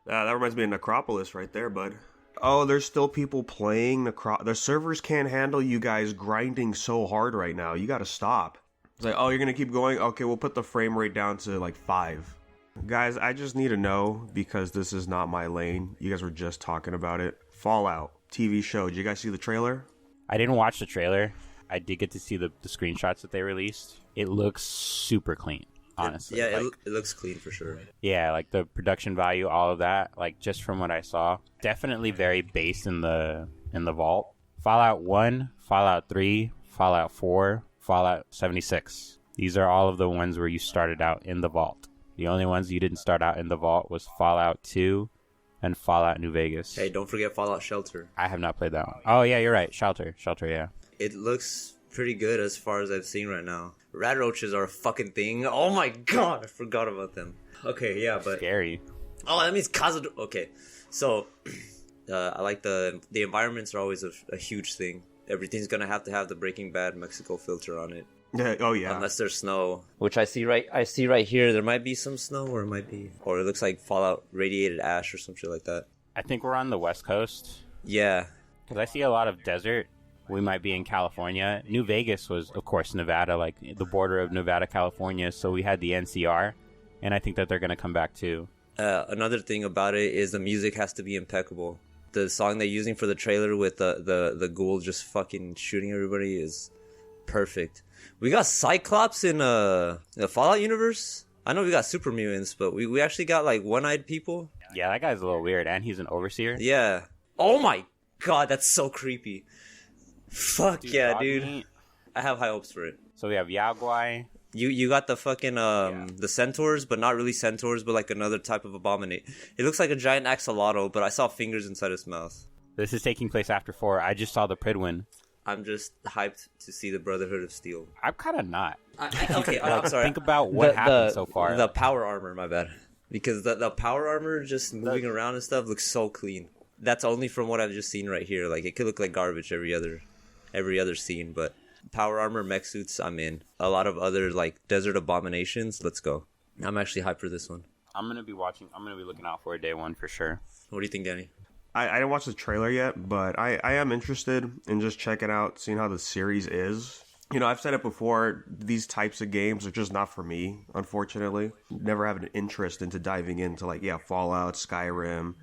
That reminds me of Necropolis right there, bud. Oh, there's still people playing the servers can't handle you guys grinding so hard right now. You gotta stop. It's like, oh, you're gonna keep going? Okay, we'll put the frame rate down to like 5. Guys, I just need to know, because this is not my lane. You guys were just talking about it. Fallout TV show. Did you guys see the trailer? I didn't watch the trailer. I did get to see the screenshots that they released. It looks super clean, honestly. Yeah, it looks clean for sure. Yeah, like the production value, all of that, like just from what I saw, definitely very based in the vault. Fallout 1, Fallout 3, Fallout 4, Fallout 76. These are all of the ones where you started out in the vault. The only ones you didn't start out in the vault was Fallout 2 and Fallout New Vegas. Hey, don't forget Fallout Shelter. I have not played that one. Oh, yeah, you're right. Shelter, yeah. It looks pretty good as far as I've seen right now. Rat roaches are a fucking thing. Oh my god, I forgot about them. Okay, yeah, but... Scary. Oh, that means Cazador... Okay, so... I like the environments are always a huge thing. Everything's gonna have to have the Breaking Bad Mexico filter on it. Oh yeah. Unless there's snow, which I see right here. There might be some snow, or it looks like Fallout radiated ash or some shit like that. I think we're on the West Coast. Yeah, because I see a lot of desert. We might be in California. New Vegas was, of course, Nevada, like the border of Nevada, California. So we had the NCR, and I think that they're gonna come back too. Another thing about it is the music has to be impeccable. The song they're using for the trailer with the ghoul just fucking shooting everybody is perfect. We got Cyclops in the Fallout universe. I know we got super mutants, but we actually got like one-eyed people. Yeah, that guy's a little weird, and he's an overseer. Yeah. Oh my god, that's so creepy. Fuck dude, yeah, dude. Meat. I have high hopes for it. So we have Yaguai. You got the fucking the centaurs, but not really centaurs, but like another type of abominate. It looks like a giant axolotl, but I saw fingers inside his mouth. This is taking place after 4. I just saw the Pridwin. I'm just hyped to see the Brotherhood of Steel. I'm kind of not. Okay, I'm sorry. Think about what happened so far. The power armor, my bad. Because the power armor just moving around and stuff looks so clean. That's only from what I've just seen right here. Like, it could look like garbage every other scene, but power armor, mech suits, I'm in. A lot of other, like, desert abominations, let's go. I'm actually hyped for this one. I'm going to be looking out for it day 1 for sure. What do you think, Danny? I didn't watch the trailer yet, but I am interested in just checking out, seeing how the series is. You know, I've said it before, these types of games are just not for me, unfortunately. Never have an interest into diving into, like, Fallout, Skyrim.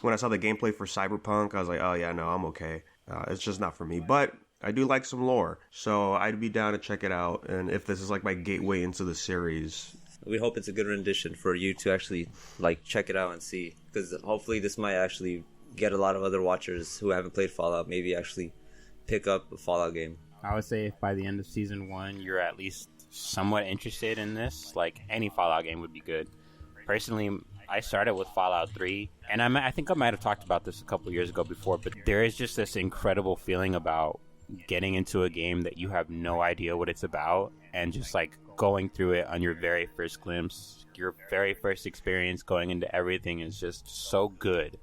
When I saw the gameplay for Cyberpunk, I was like, oh yeah, no, I'm okay. It's just not for me. But I do like some lore, so I'd be down to check it out. And if this is like my gateway into the series... We hope it's a good rendition for you to actually, like, check it out and see. Because hopefully this might actually get a lot of other watchers who haven't played Fallout maybe actually pick up a Fallout game. I would say if by the end of Season 1 you're at least somewhat interested in this, like, any Fallout game would be good. Personally, I started with Fallout 3, and I think I might have talked about this a couple years ago before, but there is just this incredible feeling about getting into a game that you have no idea what it's about, and just, like, going through it on your very first glimpse, your very first experience going into everything is just so good.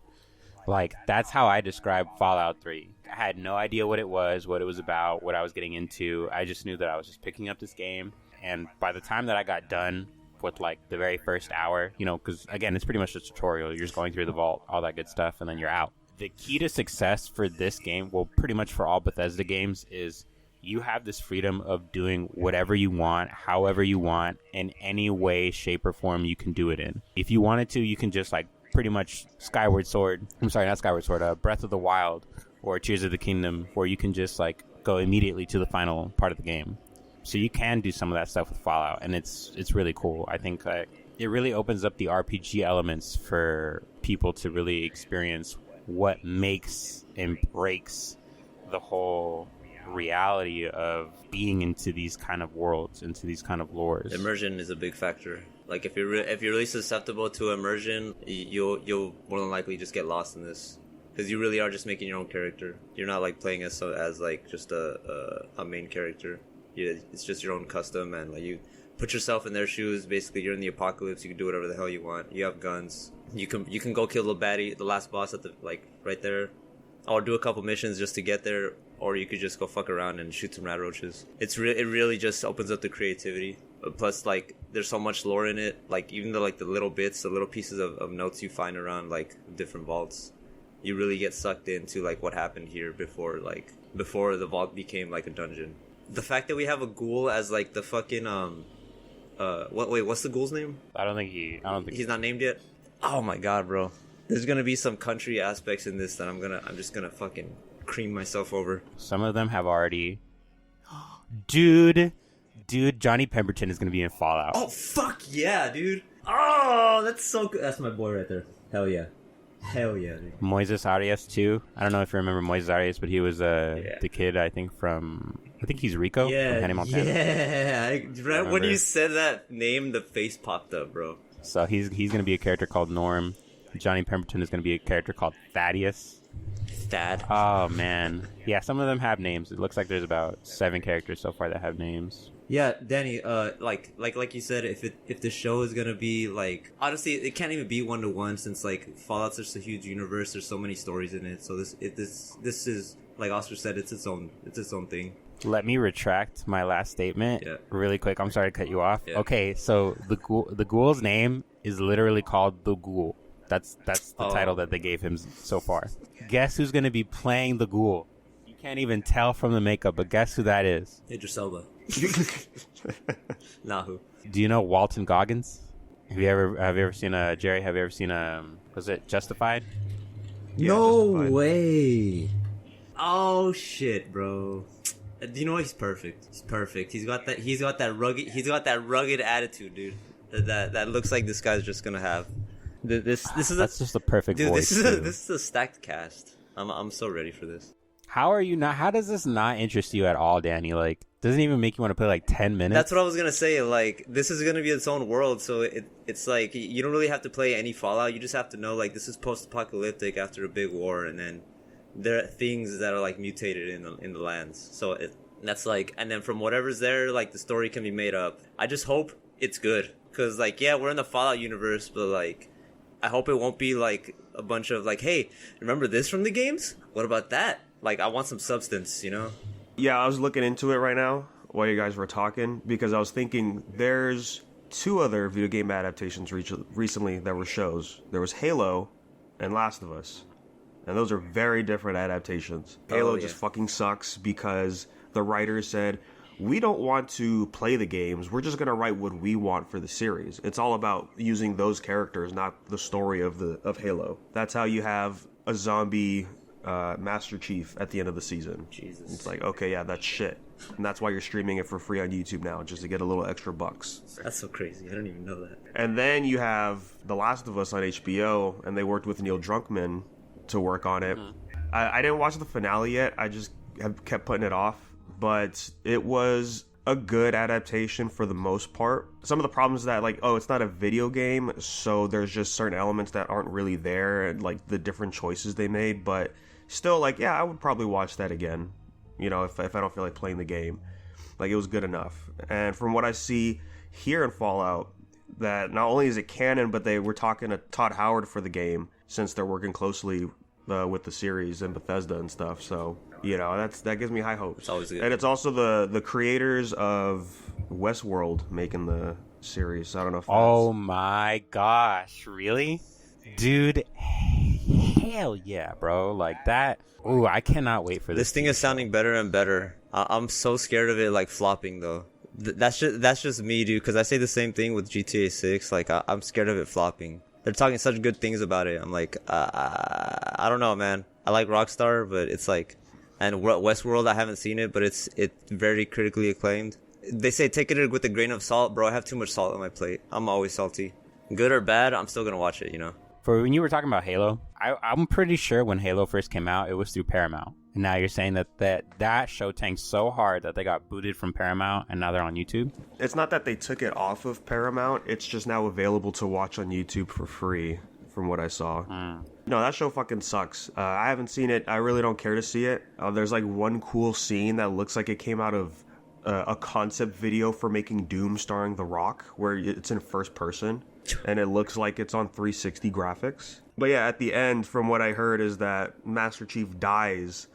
Like, that's how I describe Fallout 3. I had no idea what it was about, what I was getting into. I just knew that I was just picking up this game. And by the time that I got done with, like, the very first hour, you know, because, again, it's pretty much a tutorial. You're just going through the vault, all that good stuff, and then you're out. The key to success for this game, well, pretty much for all Bethesda games, is you have this freedom of doing whatever you want, however you want, in any way, shape, or form you can do it in. If you wanted to, you can just, like, pretty much Breath of the Wild or Tears of the Kingdom, where you can just, like, go immediately to the final part of the game. So you can do some of that stuff with Fallout, and it's really cool. I think it really opens up the RPG elements for people to really experience what makes and breaks the whole reality of being into these kind of worlds, into these kind of lores. Immersion is a big factor. Like, if you're really susceptible to immersion, you'll more than likely just get lost in this, because you really are just making your own character. You're not, like, playing as like just a main character. It's just your own custom, and, like, you put yourself in their shoes. Basically, you're in the apocalypse. You can do whatever the hell you want. You have guns. You can go kill the last boss at the, like, right there, or do a couple missions just to get there, or you could just go fuck around and shoot some rat roaches. It really just opens up the creativity. Plus, like, there's so much lore in it. Like even the little bits, the little pieces of notes you find around like different vaults, you really get sucked into like what happened here before the vault became like a dungeon. The fact that we have a ghoul as like the fucking what's the ghoul's name? I don't think He's not named yet. Oh my god, bro. There's gonna be some country aspects in this that I'm just gonna fucking cream myself over. Some of them have already. Dude, Johnny Pemberton is gonna be in Fallout. Oh fuck yeah, dude. Oh, that's so good. That's my boy right there. Hell yeah, dude. Moises Arias too. I don't know if you remember Moises Arias, but he was the kid I think he's Rico from Hannah Montana. Yeah. When you said that name, the face popped up, bro. So he's gonna be a character called Norm. Johnny Pemberton is gonna be a character called Thaddeus. Thad. Oh man, yeah. Some of them have names. It looks like there's about 7 characters so far that have names. Yeah, Danny. Like you said, if the show is gonna be like, honestly, it can't even be 1-to-1 since like Fallout's such a huge universe. There's so many stories in it. So this is like Oscar said, it's its own thing. Let me retract my last statement really quick. I'm sorry to cut you off. Yeah. Okay, so the ghoul's name is literally called the Ghoul. That's the title that they gave him so far. Guess who's going to be playing the Ghoul? You can't even tell from the makeup, but guess who that is? Idris Elba. Nah, who? Do you know Walton Goggins? Have you ever seen Jerry? Have you ever seen was it Justified? Yeah, no Justified. Way. Oh shit, bro. Do you know what? He's perfect. He's perfect. He's got that rugged attitude, dude. That looks like this guy's just gonna have. That's just a perfect voice. This is a stacked cast. I'm so ready for this. How does this not interest you at all, Danny? Like, doesn't even make you want to play like 10 minutes? That's what I was gonna say. Like, this is gonna be its own world, so it's like you don't really have to play any Fallout. You just have to know like this is post-apocalyptic after a big war, and then there are things that are like mutated in the lands. So that's like, and then from whatever's there, like the story can be made up. I just hope it's good, cause like we're in the Fallout universe, but like I hope it won't be like a bunch of like, hey, remember this from the games? What about that? Like, I want some substance, you know? Yeah, I was looking into it right now while you guys were talking, because I was thinking there's 2 other video game adaptations recently that were shows. There was Halo and Last of Us. And those are very different adaptations. Halo just fucking sucks because the writers said, we don't want to play the games. We're just going to write what we want for the series. It's all about using those characters, not the story of Halo. That's how you have a zombie Master Chief at the end of the season. Jesus. It's like, okay, yeah, that's shit. And that's why you're streaming it for free on YouTube now, just to get a little extra bucks. That's so crazy. I don't even know that. And then you have The Last of Us on HBO, and they worked with Neil Druckmann to work on it. I didn't watch the finale yet. I just have kept putting it off. But it was a good adaptation for the most part. Some of the problems that, like, it's not a video game, so there's just certain elements that aren't really there, and like the different choices they made. But still, like, yeah, I would probably watch that again, you know, if I don't feel like playing the game. Like, it was good enough. And from what I see here in Fallout, that not only is it canon, but they were talking to Todd Howard for the game, since they're working closely with the series and Bethesda and stuff. So, you know, that gives me high hopes. It's always good. And it's also the creators of Westworld making the series. I don't know if Oh my gosh, really? Dude, hell yeah, bro. Like that. Ooh, I cannot wait for this. This thing is sounding better and better. I'm so scared of it like flopping though. That's just me, dude, because I say the same thing with GTA 6. Like, I'm scared of it flopping. They're talking such good things about it. I'm like, I don't know, man. I like Rockstar, but it's like, and Westworld, I haven't seen it, but it's very critically acclaimed. They say take it with a grain of salt, bro. I have too much salt on my plate. I'm always salty. Good or bad, I'm still gonna watch it, you know? For when you were talking about Halo, I'm pretty sure when Halo first came out, it was through Paramount. And now you're saying that show tanked so hard that they got booted from Paramount, and now they're on YouTube? It's not that they took it off of Paramount. It's just now available to watch on YouTube for free, from what I saw. No, that show fucking sucks. I haven't seen it. I really don't care to see it. There's like one cool scene that looks like it came out of a concept video for making Doom starring The Rock, where it's in first person, and it looks like it's on 360 graphics. But yeah, at the end, from what I heard, is that Master Chief dies,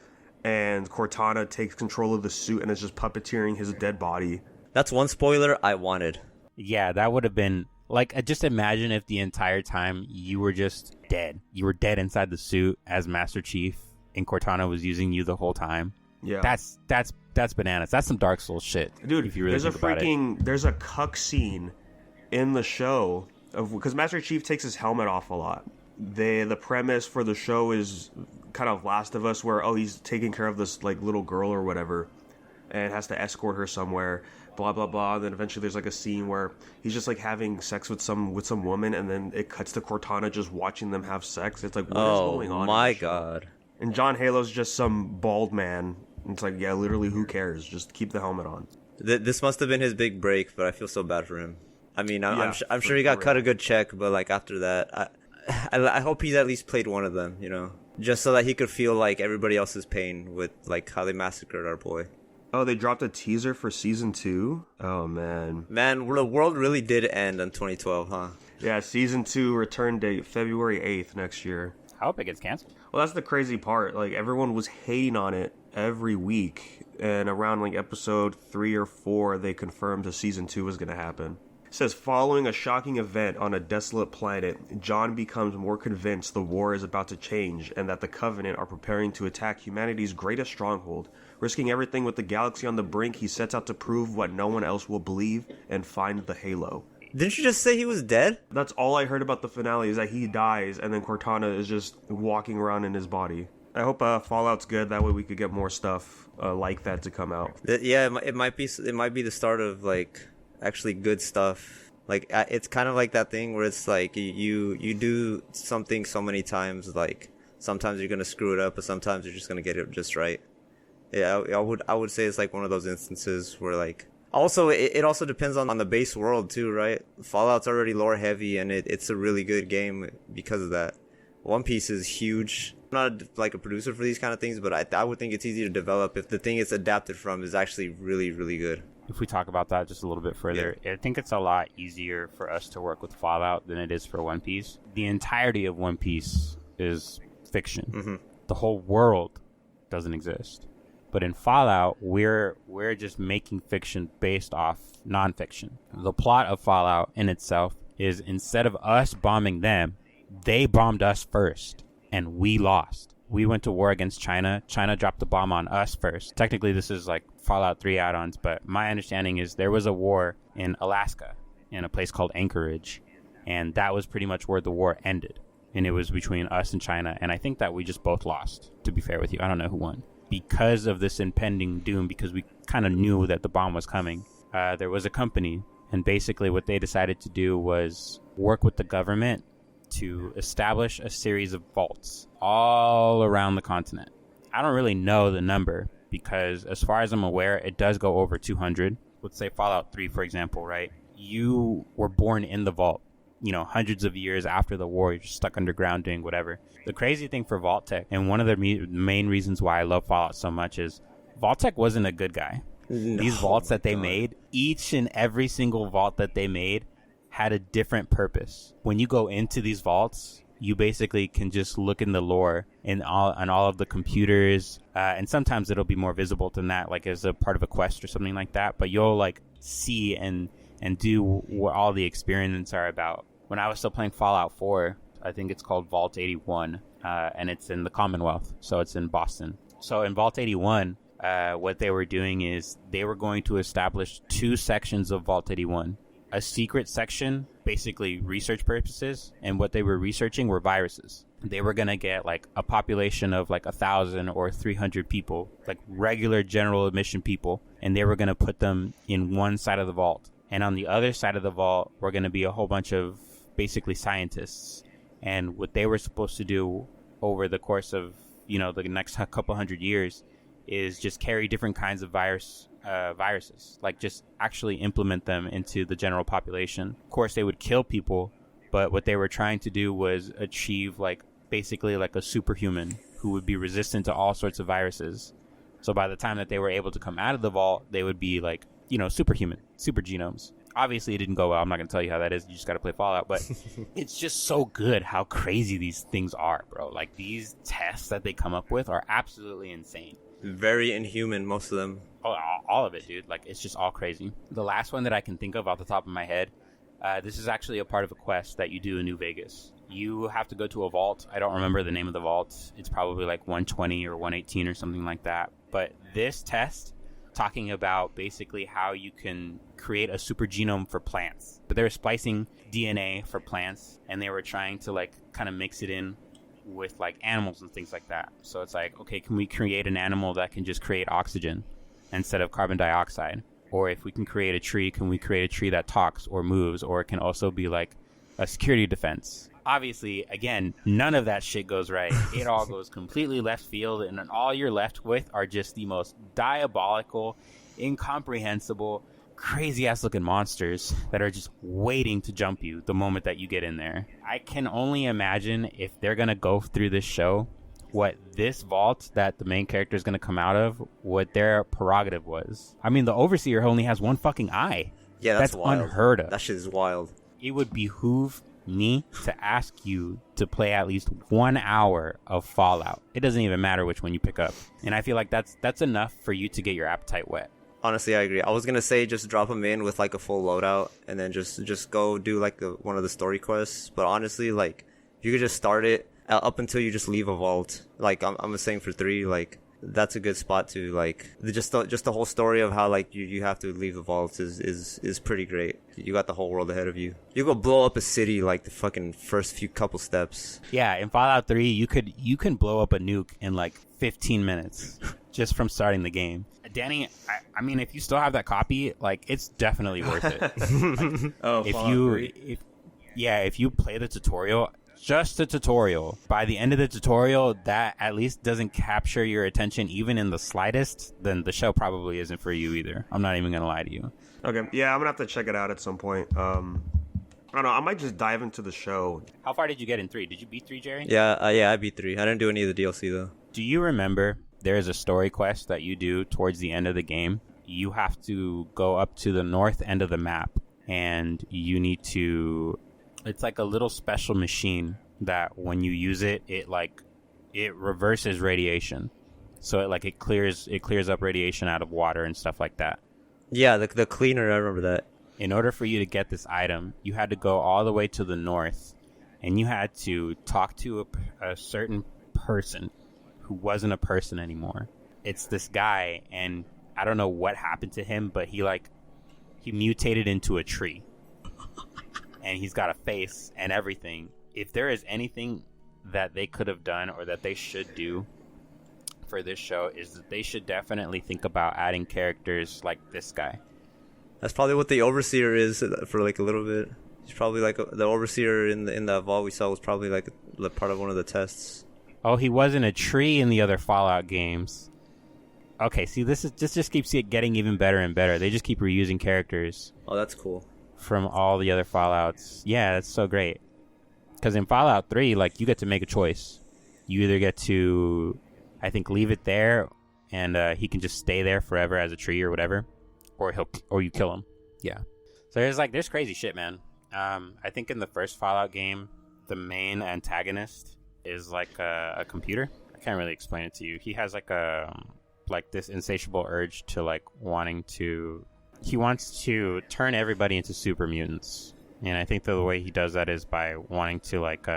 and Cortana takes control of the suit and is just puppeteering his dead body. That's one spoiler I wanted. Yeah, that would have been like, just imagine if the entire time you were just dead. You were dead inside the suit as Master Chief, and Cortana was using you the whole time. Yeah, that's bananas. That's some Dark Souls shit, dude. If you really think about it. There's a cuck scene in the show of, because Master Chief takes his helmet off a lot. The premise for the show is kind of Last of Us, where he's taking care of this like little girl or whatever, and has to escort her somewhere. Blah blah blah. And then eventually there's like a scene where he's just like having sex with some woman, and then it cuts to Cortana just watching them have sex. It's like, what is going on? Oh my god! And John Halo's just some bald man. It's like, yeah, literally, who cares? Just keep the helmet on. This must have been his big break, but I feel so bad for him. I mean, I'm sure he got cut a good check, but like after that, I hope he's at least played one of them, you know, just so that he could feel like everybody else's pain with like how they massacred our boy. Oh, they dropped a teaser for season 2? Oh, man. Man, the world really did end in 2012, huh? Yeah, season 2 return date, February 8th next year. I hope it gets canceled. Well, that's the crazy part. Like, everyone was hating on it every week. And around, like, episode 3 or 4, they confirmed a season 2 was going to happen. It says, following a shocking event on a desolate planet, John becomes more convinced the war is about to change and that the Covenant are preparing to attack humanity's greatest stronghold. Risking everything with the galaxy on the brink, he sets out to prove what no one else will believe and find the Halo. Didn't you just say he was dead? That's all I heard about the finale, is that he dies and then Cortana is just walking around in his body. I hope Fallout's good. That way we could get more stuff like that to come out. Yeah, it might be the start of like actually good stuff. Like it's kind of like that thing where it's like you do something so many times, like sometimes you're gonna screw it up, but sometimes you're just gonna get it just right. Yeah, I would say it's like one of those instances where like also it also depends on the base world too, right? Fallout's already lore heavy and it's a really good game because of that. One Piece is huge. I'm not like a producer for these kind of things, but I would think it's easy to develop if the thing it's adapted from is actually really, really good. If we talk about that just a little bit further, yeah. I think it's a lot easier for us to work with Fallout than it is for One Piece. The entirety of One Piece is fiction. Mm-hmm. The whole world doesn't exist. But in Fallout, we're just making fiction based off nonfiction. The plot of Fallout in itself is, instead of us bombing them, they bombed us first, and we lost. We went to war against China. China dropped the bomb on us first. Technically, this is like Fallout 3 add-ons, but my understanding is there was a war in Alaska, in a place called Anchorage, and that was pretty much where the war ended. And it was between us and China, and I think that we just both lost, to be fair with you. I don't know who won. Because of this impending doom, because we kind of knew that the bomb was coming, there was a company, and basically what they decided to do was work with the government to establish a series of vaults all around the continent. I don't really know the number, because as far as I'm aware, it does go over 200. Let's say Fallout 3, for example, right? You were born in the vault. You know, hundreds of years after the war, you're just stuck underground doing whatever. The crazy thing for Vault-Tec, and one of the main reasons why I love Fallout so much, is Vault-Tec wasn't a good guy. No, these vaults that they made, each and every single vault that they made had a different purpose. When you go into these vaults, you basically can just look in the lore and on all of the computers, and sometimes it'll be more visible than that, like as a part of a quest or something like that, but you'll like see and do what all the experiments are about. When I was still playing Fallout 4, I think it's called Vault 81, and it's in the Commonwealth, so it's in Boston. So in Vault 81, what they were doing is they were going to establish 2 sections of Vault 81. A secret section, basically research purposes, and what they were researching were viruses. They were going to get like a population of like 1,000 or 300 people, like regular general admission people, and they were going to put them in one side of the vault. And on the other side of the vault were going to be a whole bunch of basically scientists. And what they were supposed to do over the course of, you know, the next couple hundred years is just carry different kinds of viruses, like just actually implement them into the general population. Of course, they would kill people, but what they were trying to do was achieve like basically like a superhuman who would be resistant to all sorts of viruses. So by the time that they were able to come out of the vault, they would be like, you know, superhuman, super genomes. Obviously, it didn't go well. I'm not going to tell you how that is. You just got to play Fallout. But it's just so good how crazy these things are, bro. Like, these tests that they come up with are absolutely insane. Very inhuman, most of them. Oh, all of it, dude. Like, it's just all crazy. The last one that I can think of off the top of my head, this is actually a part of a quest that you do in New Vegas. You have to go to a vault. I don't remember the name of the vault. It's probably like 120 or 118 or something like that. But this test, talking about basically how you can create a super genome for plants. But they were splicing DNA for plants, and they were trying to like kind of mix it in with like animals and things like that. So it's like, okay, can we create an animal that can just create oxygen instead of carbon dioxide? Or if we can create a tree, can we create a tree that talks or moves? Or it can also be like a security defense. Obviously, again, none of that shit goes right. It all goes completely left field, and then all you're left with are just the most diabolical, incomprehensible, crazy-ass looking monsters that are just waiting to jump you the moment that you get in there. I can only imagine if they're going to go through this show, what this vault that the main character is going to come out of, what their prerogative was. I mean, the Overseer only has one fucking eye. Yeah, that's wild. Unheard of. That shit is wild. It would behoove me to ask you to play at least 1 hour of Fallout. It doesn't even matter which one you pick up. And I feel like that's enough for you to get your appetite wet. Honestly, I agree. I was gonna say just drop them in with like a full loadout and then just go do like one of the story quests. But honestly, like you could just start it up until you just leave a vault. Like I'm saying for 3, like that's a good spot to like just the whole story of how like you have to leave the vaults is pretty great. You got the whole world ahead of you. You go blow up a city like the fucking first few couple steps. Yeah, in Fallout 3, you can blow up a nuke in like 15 minutes just from starting the game. Danny, I mean, if you still have that copy, like it's definitely worth it. Like, Oh, if Fallout you 3? if you play the tutorial, just the tutorial, by the end of the tutorial that at least doesn't capture your attention even in the slightest, then the show probably isn't for you either. I'm not even gonna lie to you. Okay, yeah, I'm gonna have to check it out at some point. I don't know. I might just dive into the show. How far did you get in 3? Did you beat 3, Gerry? Yeah, I beat 3. I didn't do any of the DLC though. Do you remember there is a story quest that you do towards the end of the game? You have to go up to the north end of the map, and you need to... It's like a little special machine that when you use it, it reverses radiation. So it clears up radiation out of water and stuff like that. Yeah, the cleaner, I remember that. In order for you to get this item, you had to go all the way to the north, and you had to talk to a certain person who wasn't a person anymore. It's this guy, and I don't know what happened to him, but he mutated into a tree. And he's got a face and everything. If there is anything that they could have done or that they should do for this show, is that they should definitely think about adding characters like this guy. That's probably what the Overseer is for like a little bit. He's probably like the Overseer in that vault we saw was probably like part of one of the tests. Oh, he wasn't a tree in the other Fallout games. Okay, see, this just keeps getting even better and better. They just keep reusing characters. Oh, that's cool. From all the other Fallouts. Yeah, that's so great. Because in Fallout 3, like, you get to make a choice. You either get to, I think, leave it there, and he can just stay there forever as a tree or whatever, or you kill him. Yeah. So there's crazy shit, man. I think in the first Fallout game, the main antagonist is like a computer. I can't really explain it to you. He has like this insatiable urge to like he wants to turn everybody into super mutants. And I think the way he does that is by wanting to like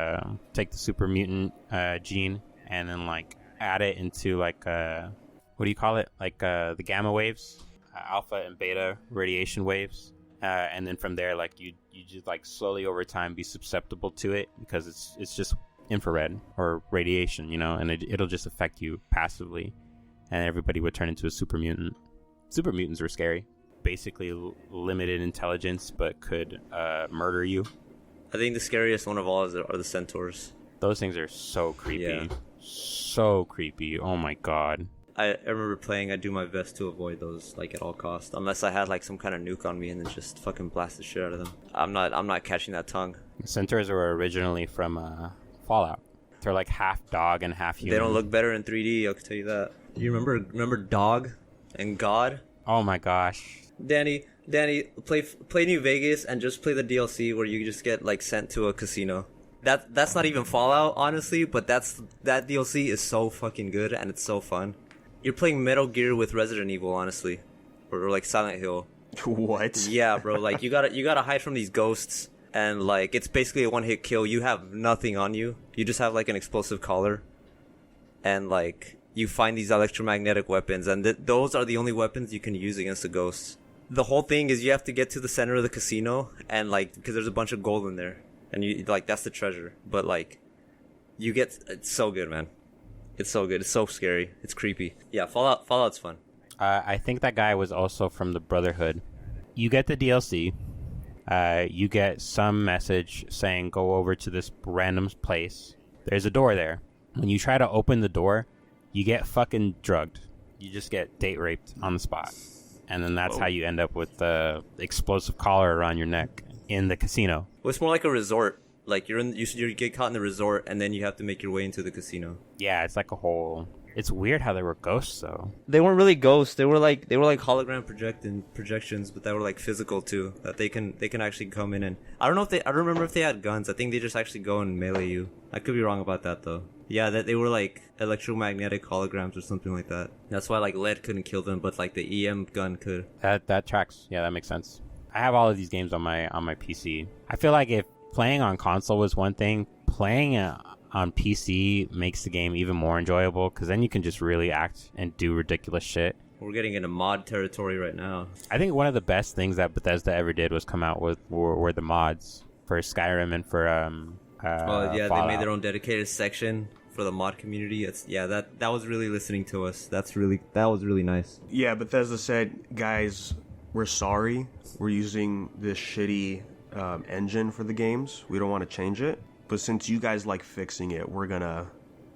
take the super mutant gene and then like add it into like what do you call it? Like the gamma waves, alpha and beta radiation waves. And then from there, like you just like slowly over time be susceptible to it because it's just infrared or radiation, you know, and it'll just affect you passively. And everybody would turn into a super mutant. Super mutants were scary. Basically limited intelligence, but could murder you. I think the scariest one of all are the centaurs. Those things are so creepy. Yeah. So creepy. Oh my god. I remember playing. I do my best to avoid those like at all costs, unless I had like some kind of nuke on me and then just fucking blast the shit out of them. I'm not catching that tongue. Centaurs were originally from Fallout. They're like half dog and half human. They don't look better in 3D. I can tell you that. You remember Dog and God? Oh my gosh. Danny, play New Vegas and just play the DLC where you just get like sent to a casino. That's not even Fallout, honestly, but that DLC is so fucking good and it's so fun. You're playing Metal Gear with Resident Evil, honestly, or like Silent Hill. What? Yeah, bro. Like you gotta hide from these ghosts, and like it's basically a one-hit kill. You have nothing on you. You just have like an explosive collar, and like you find these electromagnetic weapons, and those are the only weapons you can use against the ghosts. The whole thing is you have to get to the center of the casino, and like because there's a bunch of gold in there, and you like that's the treasure. But like, it's so good, man. It's so good. It's so scary. It's creepy. Yeah, Fallout's fun. I think that guy was also from the Brotherhood. You get the DLC. You get some message saying go over to this random place. There's a door there. When you try to open the door, you get fucking drugged. You just get date raped on the spot. And then that's how you end up with the explosive collar around your neck in the casino. Well, it's more like a resort. Like you get caught in the resort, and then you have to make your way into the casino. Yeah, it's like a whole... It's weird how they were ghosts, though. They weren't really ghosts. They were like hologram projections, but that were like physical too. That they can actually come in and I don't remember if they had guns. I think they just actually go and melee you. I could be wrong about that though. Yeah, that they were like electromagnetic holograms or something like that. That's why like lead couldn't kill them, but like the EM gun could. That tracks. Yeah, that makes sense. I have all of these games on my PC. I feel like if playing on console was one thing, playing on PC makes the game even more enjoyable because then you can just really act and do ridiculous shit. We're getting into mod territory right now. I think one of the best things that Bethesda ever did was come out with were the mods for Skyrim and for Fallout. They made their own dedicated section for the mod community. That was really listening to us. That was really nice. Yeah, Bethesda said, guys, we're sorry. We're using this shitty engine for the games. We don't want to change it. But since you guys like fixing it, we're gonna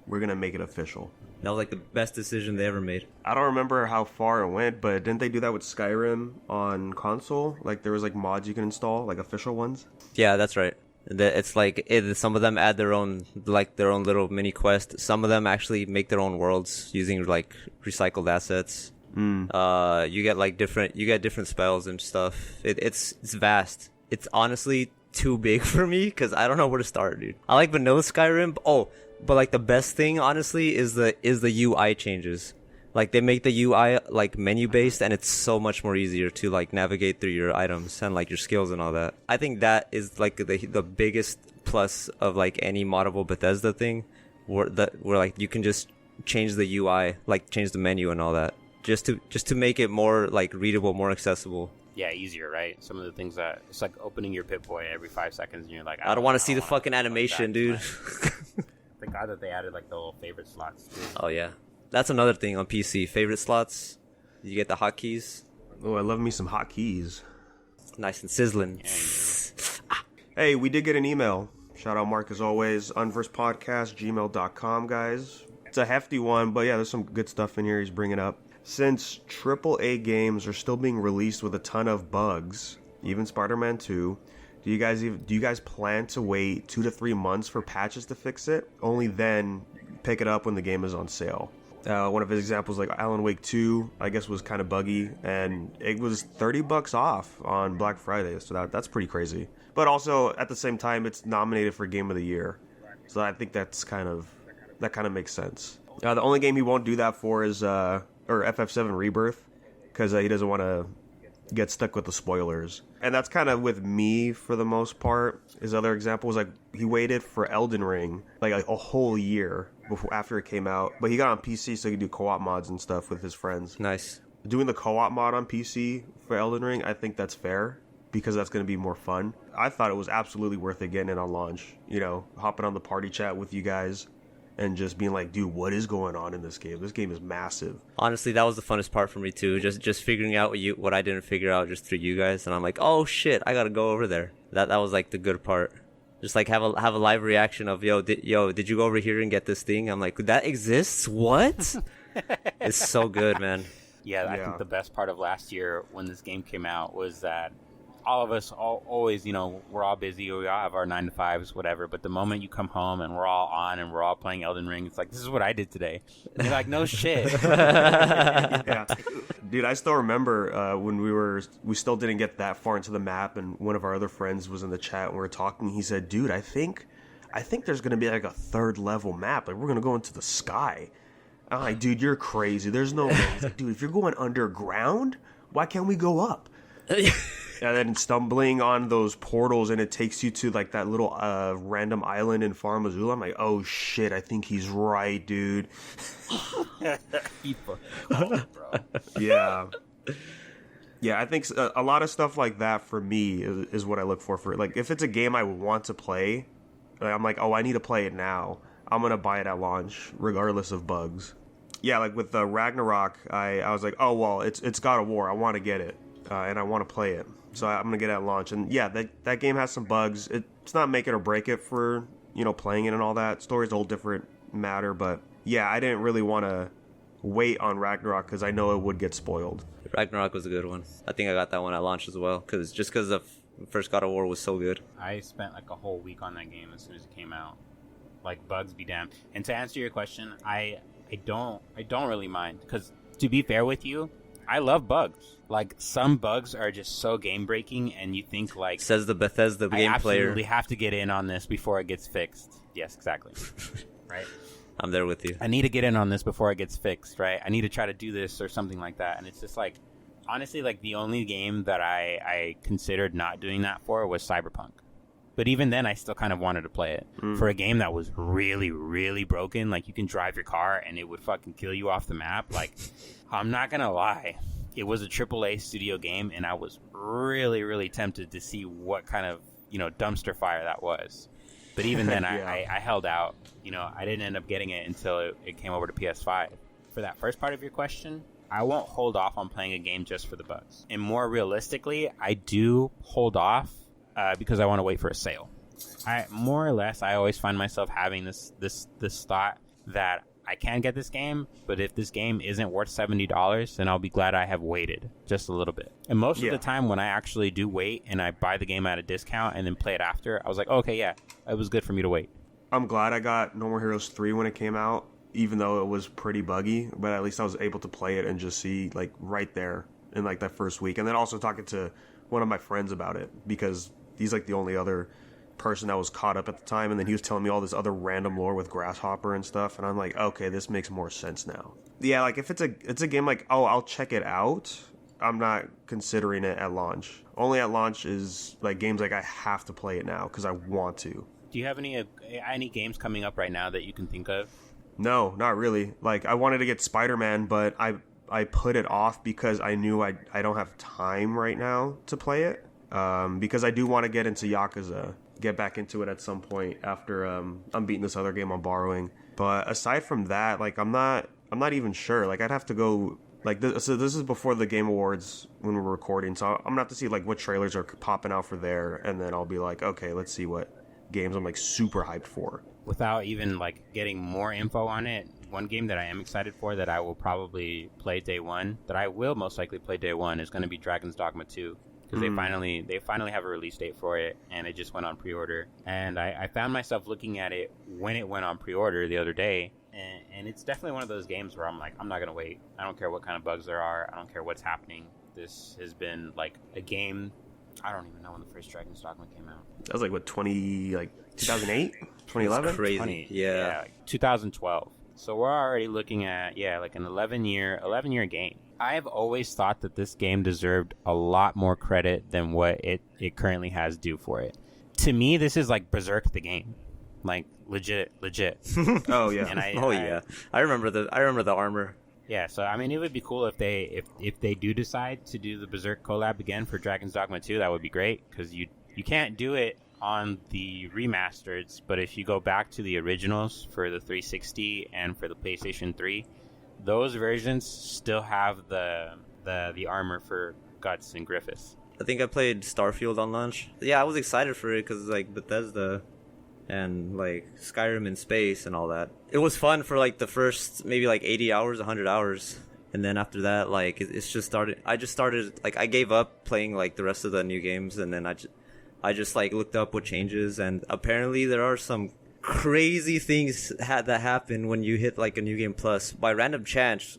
make it official. That was like the best decision they ever made. I don't remember how far it went, but didn't they do that with Skyrim on console? Like there was like mods you can install, like official ones. Yeah, that's right. It's like some of them add their own little mini quest. Some of them actually make their own worlds using like recycled assets. You get different spells and stuff. It's vast. It's honestly too big for me because I don't know where to start, dude. I like vanilla Skyrim. But like the best thing honestly is the UI changes. Like they make the UI like menu based, and it's so much more easier to like navigate through your items and like your skills and all that. I think that is like the biggest plus of like any moddable Bethesda thing, where like you can just change the UI, like change the menu and all that, just to make it more like readable, more accessible. Yeah, easier, right? Some of the things that it's like opening your Pip-Boy every 5 seconds, and you're like, I don't want to see the fucking animation, dude. Thank God that they added like the little favorite slots too. Oh yeah, that's another thing on PC. Favorite slots. You get the hotkeys. Oh, I love me some hotkeys. Nice and sizzling. Yeah, Hey, we did get an email. Shout out Mark as always. Unversedpodcast@gmail.com, guys. It's a hefty one, but yeah, there's some good stuff in here he's bringing up. Since AAA games are still being released with a ton of bugs, even Spider-Man 2, do you guys plan to wait 2 to 3 months for patches to fix it? Only then pick it up when the game is on sale. One of his examples, like Alan Wake 2, I guess was kind of buggy, and it was $30 off on Black Friday, so that's pretty crazy. But also, at the same time, it's nominated for Game of the Year, so I think that kind of makes sense. The only game he won't do that for is FF7 Rebirth, because he doesn't want to get stuck with the spoilers. And that's kind of with me for the most part. His other example was like he waited for Elden Ring like a whole year after it came out, but he got on PC so he could do co-op mods and stuff with his friends. Nice. Doing the co-op mod on PC for Elden Ring, I think that's fair because that's going to be more fun. I thought it was absolutely worth it getting it on launch. You know, hopping on the party chat with you guys and just being like, dude, what is going on in this game? This game is massive. Honestly, that was the funnest part for me too. Just figuring out what I didn't figure out just through you guys, and I'm like, oh shit, I gotta go over there. That was like the good part. Just like have a live reaction of did you go over here and get this thing? I'm like, that exists? What? It's so good, man. Yeah, I think the best part of last year when this game came out was that all of us always, we're all busy, we all have our 9 to 5s, whatever, but the moment you come home and we're all on and we're all playing Elden Ring, it's like, this is what I did today. And you're like, no shit. Yeah. Dude, I still remember when we still didn't get that far into the map, and one of our other friends was in the chat and we were talking. He said, dude, I think there's going to be like a 3rd level map. Like, we're going to go into the sky. I'm like, dude, you're crazy. There's no way. He's like, dude, if you're going underground, why can't we go up? And then stumbling on those portals, and it takes you to like that little random island in Farm Azula. I'm like, oh shit, I think he's right, dude. Yeah. Yeah, I think a lot of stuff like that for me is what I look for. Like, if it's a game I want to play, I'm like, oh, I need to play it now. I'm going to buy it at launch, regardless of bugs. Yeah, like with Ragnarok, I was like, oh, well, it's God of War. I want to get it, and I want to play it. So I'm going to get it at launch. And yeah, that game has some bugs. It's not make it or break it for, playing it and all that. Story's a whole different matter. But yeah, I didn't really want to wait on Ragnarok because I know it would get spoiled. Ragnarok was a good one. I think I got that one at launch as well, because the first God of War was so good. I spent like a whole week on that game as soon as it came out. Like, bugs be damned. And to answer your question, I don't really mind, because to be fair with you, I love bugs. Like, some bugs are just so game breaking, and you think like, says the Bethesda game player, I absolutely have to get in on this before it gets fixed. Yes, exactly. Right. I'm there with you. I need to get in on this before it gets fixed, right? I need to try to do this or something like that. And it's just like, honestly, like the only game that I considered not doing that for was Cyberpunk. But even then, I still kind of wanted to play it. For a game that was really, really broken. Like, you can drive your car and it would fucking kill you off the map. Like, I'm not going to lie. It was a AAA studio game, and I was really, really tempted to see what kind of, dumpster fire that was. But even then, yeah. I held out. I didn't end up getting it until it came over to PS5. For that first part of your question, I won't hold off on playing a game just for the bugs. And more realistically, I do hold off because I want to wait for a sale. I always find myself having this thought that I can get this game, but if this game isn't worth $70, then I'll be glad I have waited just a little bit. And most of the time when I actually do wait and I buy the game at a discount and then play it after, I was like, okay, yeah, it was good for me to wait. I'm glad I got No More Heroes 3 when it came out, even though it was pretty buggy, but at least I was able to play it and just see, like, right there in, like, that first week. And then also talking to one of my friends about it, because he's, like, the only other person that was caught up at the time, and then he was telling me all this other random lore with Grasshopper and stuff, and I'm like, okay, this makes more sense now. Yeah, like, if it's a game like, oh, I'll check it out, I'm not considering it at launch. Only at launch is, like, games like I have to play it now, because I want to. Do you have any games coming up right now that you can think of? No, not really. Like, I wanted to get Spider-Man, but I put it off because I knew I don't have time right now to play it. Because I do want to get into Yakuza, get back into it at some point after I'm beating this other game I'm borrowing. But aside from that, like, I'm not even sure. Like, I'd have to go, like, this is before the Game Awards when we're recording, so I'm gonna have to see, like, what trailers are popping out for there, and then I'll be like, okay, let's see what games I'm, like, super hyped for. Without even, like, getting more info on it, one game that I am excited for that I will probably play day one, that I will most likely play day one, is going to be Dragon's Dogma 2. Because they finally have a release date for it, and it just went on pre-order. And I found myself looking at it when it went on pre-order the other day, and it's definitely one of those games where I'm like, I'm not going to wait. I don't care what kind of bugs there are. I don't care what's happening. This has been, like, a game. I don't even know when the first Dragon's Dogma came out. That was, like, what, 2008? 2011? Crazy. Yeah. Like 2012. So we're already looking at, like, an 11-year game. I've always thought that this game deserved a lot more credit than what it currently has due for it. To me, this is like Berserk the game. Like, legit. Oh, yeah. And I remember the armor. Yeah, so, I mean, it would be cool if they do decide to do the Berserk collab again for Dragon's Dogma 2. That would be great, because you can't do it on the remasters, but if you go back to the originals for the 360 and for the PlayStation 3, those versions still have the armor for Guts and Griffiths. I think I played Starfield on launch. Yeah, I was excited for it because, like, Bethesda and, like, Skyrim in space and all that. It was fun for, like, the first maybe, like, 80 hours, 100 hours. And then after that, like, it's just started. I just started, like, I gave up playing, like, the rest of the new games, and then I just like looked up what changes, and apparently there are some crazy things that happen when you hit like a new game plus by random chance,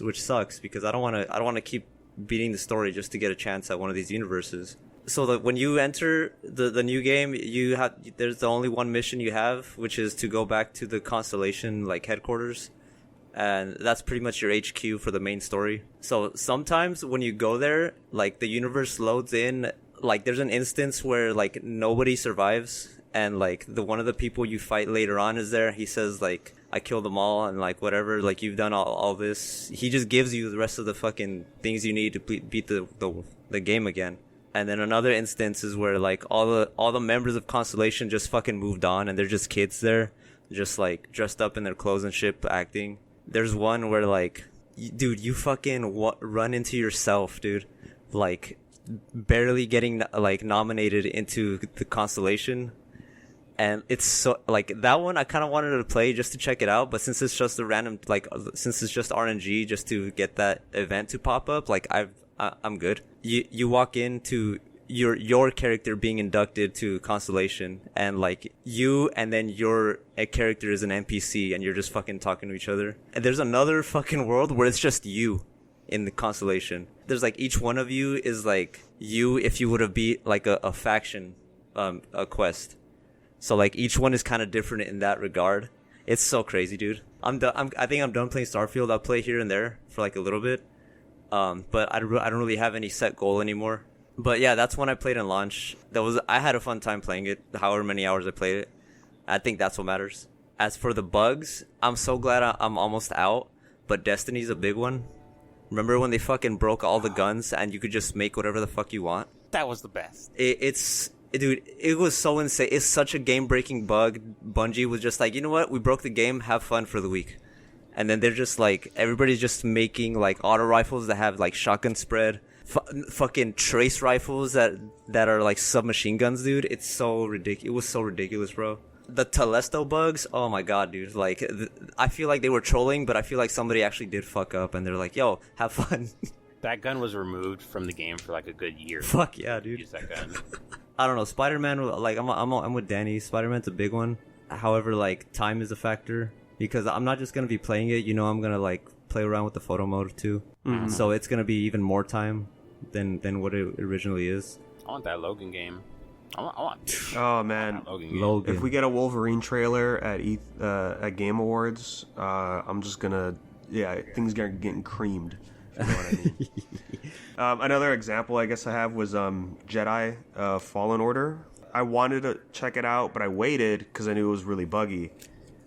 which sucks because I don't want to keep beating the story just to get a chance at one of these universes. So that when you enter the new game, there's the only one mission you have, which is to go back to the Constellation like headquarters, and that's pretty much your HQ for the main story. So sometimes when you go there, like the universe loads in, like there's an instance where like nobody survives, and like the one of the people you fight later on is there. He says like, I killed them all, and like whatever, like you've done all this. He just gives you the rest of the fucking things you need to beat the game again. And then another instance is where like all the members of Constellation just fucking moved on, and they're just kids there, just like dressed up in their clothes and shit, acting. There's one where like, dude, you fucking run into yourself, dude, like barely getting like nominated into the Constellation. And it's so like that one I kind of wanted to play just to check it out, but since it's just a random since it's just RNG just to get that event to pop up, like I'm good. You walk into your character being inducted to Constellation, and like you and then your character is an NPC, and you're just fucking talking to each other. And there's another fucking world where it's just you in the Constellation. There's like each one of you is like you if you would have beat like a faction a quest. So like each one is kind of different in that regard. It's so crazy, dude. I think I'm done playing Starfield. I'll play here and there for like a little bit. But I don't really have any set goal anymore. But yeah, that's when I played in launch. I had a fun time playing it, however many hours I played it. I think that's what matters. As for the bugs, I'm so glad I'm almost out, but Destiny's a big one. Remember when they fucking broke all the guns and you could just make whatever the fuck you want? That was the best. Dude, it was so insane. It's such a game-breaking bug. Bungie was just like, you know what? We broke the game. Have fun for the week. And then they're just like, everybody's just making like auto rifles that have like shotgun spread, fucking trace rifles that are like submachine guns, dude. It's so ridiculous. It was so ridiculous, bro. The Telesto bugs, oh my god, dude. Like, I feel like they were trolling, but I feel like somebody actually did fuck up, and they're like, yo, have fun. That gun was removed from the game for like a good year. Fuck yeah, dude. Use that gun. I don't know. Spider-Man, like I'm with Danny. Spider-Man's a big one. However, like time is a factor because I'm not just gonna be playing it. You know, I'm gonna like play around with the photo mode too. Mm-hmm. So it's gonna be even more time than what it originally is. I want that Logan game. I want. Oh man, Logan. If we get a Wolverine trailer at Game Awards, I'm just gonna things are getting creamed. If you know what I mean. Another example I guess I have was Jedi Fallen Order. I wanted to check it out, but I waited because I knew it was really buggy.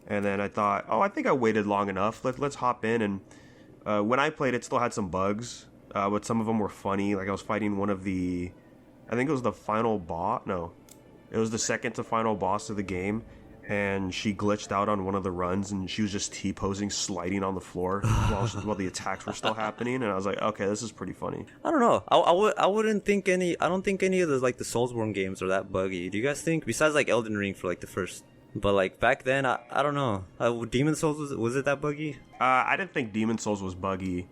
And then I thought, I think I waited long enough. Let's hop in. And when I played, it still had some bugs, but some of them were funny. Like I was fighting one of I think it was the final boss. No, it was the second to final boss of the game. And she glitched out on one of the runs, and she was just T-posing, sliding on the floor while the attacks were still happening. And I was like, okay, this is pretty funny. I don't know. I wouldn't think any. I don't think any of the like the Soulsborne games are that buggy. Do you guys think? Besides like Elden Ring for like the first, but like back then, I don't know. Demon Souls was it that buggy? I didn't think Demon Souls was buggy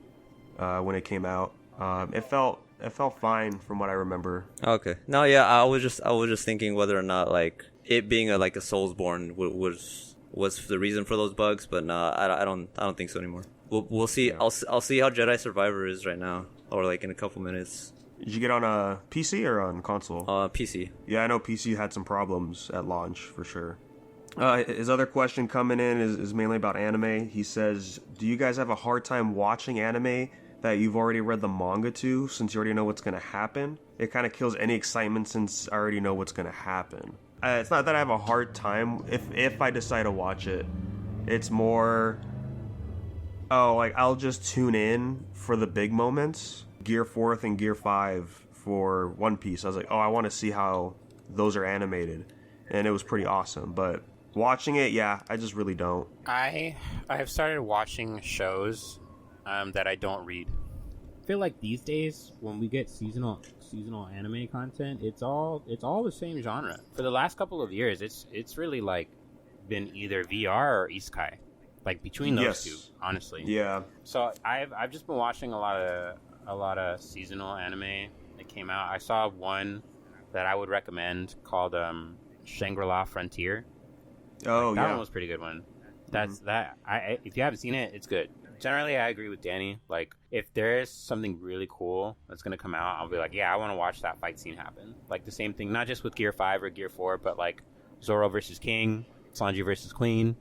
when it came out. It felt fine from what I remember. Okay. No, yeah, I was just thinking whether or not like it being a Soulsborne was the reason for those bugs, but no, I don't think so anymore. We'll see. Yeah. I'll see how Jedi Survivor is right now, or like in a couple minutes. Did you get on a PC or on console? PC. Yeah, I know PC had some problems at launch for sure. His other question coming in is mainly about anime. He says, do you guys have a hard time watching anime that you've already read the manga to, since you already know what's going to happen? It kind of kills any excitement since I already know what's going to happen. It's not that I have a hard time if I decide to watch it. It's more, like I'll just tune in for the big moments. Gear 4th and Gear 5 for One Piece. I was like, I want to see how those are animated. And it was pretty awesome. But watching it, I just really don't. I have started watching shows that I don't read. I feel like these days when we get seasonal anime content, it's all the same genre. For the last couple of years, it's really like been either VR or isekai, like between those two, honestly. Yeah. So I've just been watching a lot of seasonal anime that came out. I saw one that I would recommend called Shangri-La Frontier. Oh, that one was a pretty good one. That's that. If you haven't seen it, it's good. Generally, I agree with Danny. Like, if there's something really cool that's going to come out, I'll be like, I want to watch that fight scene happen. Like, the same thing, not just with Gear 5 or Gear 4, but, like, Zoro versus King, Sanji versus Queen.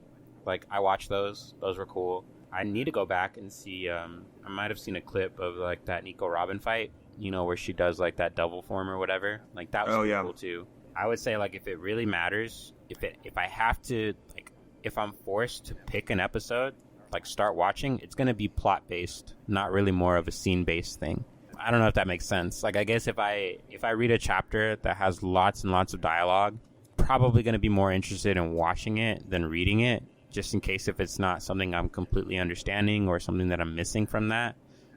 Like, I watched those. Those were cool. I need to go back and see. I might have seen a clip of like that Nico Robin fight, where she does like that double form or whatever. Like that was cool too. I would say like if it really matters, if I have to, like if I'm forced to pick an episode, like start watching, it's gonna be plot based, not really more of a scene based thing. I don't know if that makes sense. Like I guess if I read a chapter that has lots and lots of dialogue, probably gonna be more interested in watching it than reading it, just in case if it's not something I'm completely understanding or something that I'm missing from that.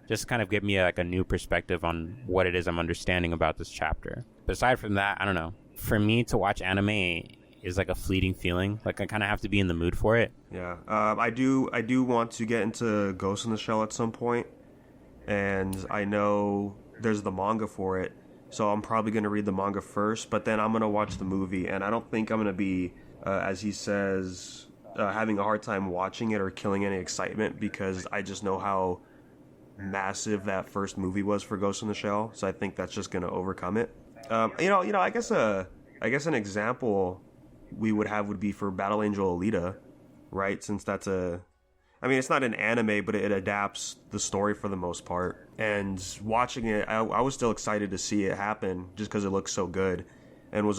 Just kind of give me like a new perspective on what it is I'm understanding about this chapter. But aside from that, I don't know. For me to watch anime is like a fleeting feeling. Like I kind of have to be in the mood for it. Yeah, I do want to get into Ghost in the Shell at some point, and I know there's the manga for it, so I'm probably going to read the manga first, but then I'm going to watch the movie, and I don't think I'm going to be, as he says, having a hard time watching it or killing any excitement, because I just know how massive that first movie was for Ghost in the Shell, so I think that's just going to overcome it. I guess an example we would be for Battle Angel Alita, right? Since that's it's not an anime, but it adapts the story for the most part. And watching it, I was still excited to see it happen just because it looks so good. And was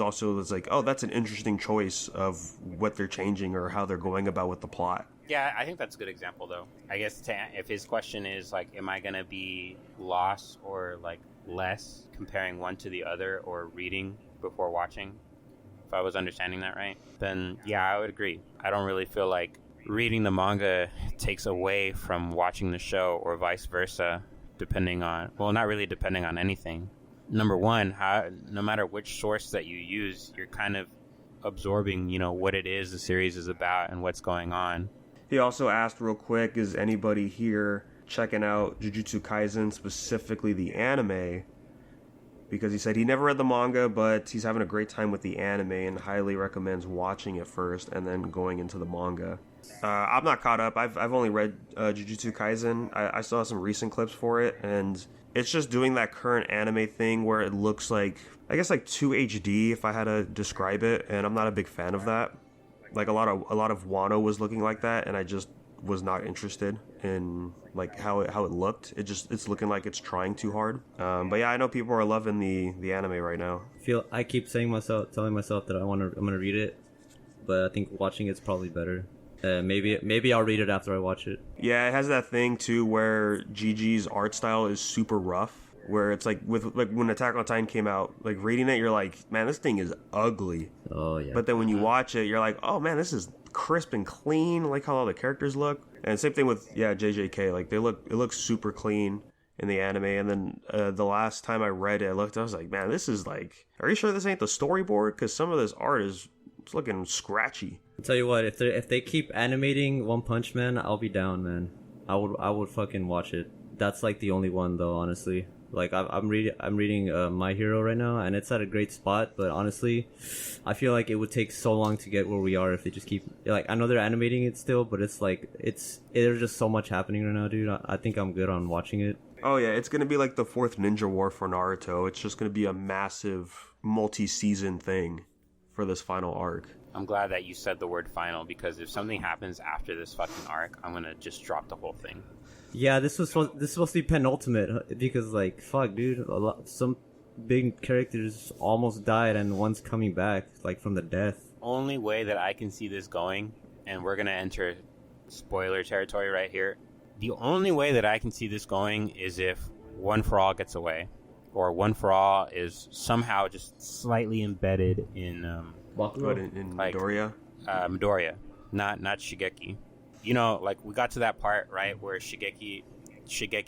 like, oh, that's an interesting choice of what they're changing or how they're going about with the plot. Yeah, I think that's a good example, though. I guess if his question is, like, am I going to be lost or, like, less comparing one to the other or reading before watching, if I was understanding that right, then, yeah, I would agree. I don't really feel like reading the manga takes away from watching the show or vice versa, not really depending on anything. Number one, no matter which source that you use, you're kind of absorbing, what it is the series is about and what's going on. He also asked real quick, is anybody here checking out Jujutsu Kaisen, specifically the anime? Because he said he never read the manga, but he's having a great time with the anime and highly recommends watching it first and then going into the manga. I'm not caught up. I've only read Jujutsu Kaisen. I saw some recent clips for it, and it's just doing that current anime thing where it looks like, I guess, like 2 HD if I had to describe it, and I'm not a big fan of that. Like a lot of Wano was looking like that, and I just was not interested in like how it looked. It's looking like it's trying too hard. But yeah, I know people are loving the anime right now. I keep telling myself that I'm gonna read it, but I think watching it's probably better. Maybe I'll read it after I watch it. Yeah, it has that thing too where Gigi's art style is super rough. Where it's like when Attack on Titan came out, like reading it, you're like, man, this thing is ugly. Oh yeah. But then when you watch it, you're like, oh man, this is crisp and clean. Like how all the characters look. And same thing with JJK. Like it looks super clean in the anime. And then the last time I read it, I was like, man, this is like, are you sure this ain't the storyboard? Because some of this art is looking scratchy. I'll tell you what, if they keep animating One Punch Man, I'll be down, man. I would fucking watch it. That's like the only one though, honestly. Like I'm reading My Hero right now, and it's at a great spot. But honestly, I feel like it would take so long to get where we are if they just keep, like, I know they're animating it still, but it's like there's just so much happening right now, dude. I think I'm good on watching it. Oh yeah, it's gonna be like the 4th Ninja War for Naruto. It's just gonna be a massive multi-season thing for this final arc. I'm glad that you said the word final, because if something happens after this fucking arc, I'm gonna just drop the whole thing. Yeah, this was supposed to be penultimate, because like, fuck, dude, some big characters almost died and one's coming back, like, from the death. Only way that I can see this going, and we're gonna enter spoiler territory right here. The only way that I can see this going is if One For All gets away, or One For All is somehow just slightly embedded in in like, Midoriya? Midoriya, not Shigeki. You know, like, we got to that part, right, where Shigeki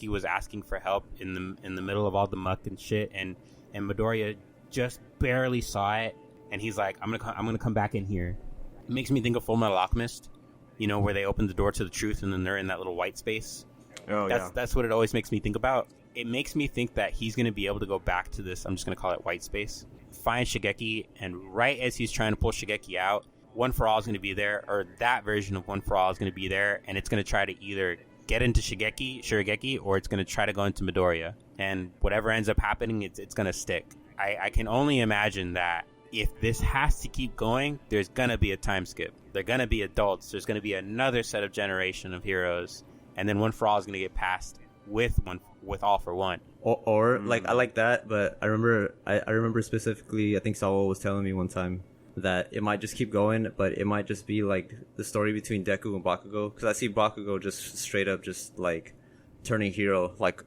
was asking for help in the middle of all the muck and shit, and Midoriya just barely saw it, and he's like, I'm gonna come back in here. It makes me think of Full Metal Alchemist, you know, where they open the door to the truth and then they're in that little white space. Oh, That's what it always makes me think about. It makes me think that he's gonna be able to go back to this, I'm just gonna call it white space, find Shigeki, and right as he's trying to pull Shigeki out, One For All is going to be there, or that version of One For All is going to be there, and it's going to try to either get into Shirogeki, or it's going to try to go into Midoriya. And whatever ends up happening, it's going to stick. I can only imagine that if this has to keep going, there's going to be a time skip. They're going to be adults. There's going to be another set of generation of heroes. and then One for All is gonna get passed with All for One. Or like I like that, but I remember specifically. I think Saul was telling me one time that it might just keep going, but it might just be like the story between Deku and Bakugo. Because I see Bakugo just straight up just like turning hero, like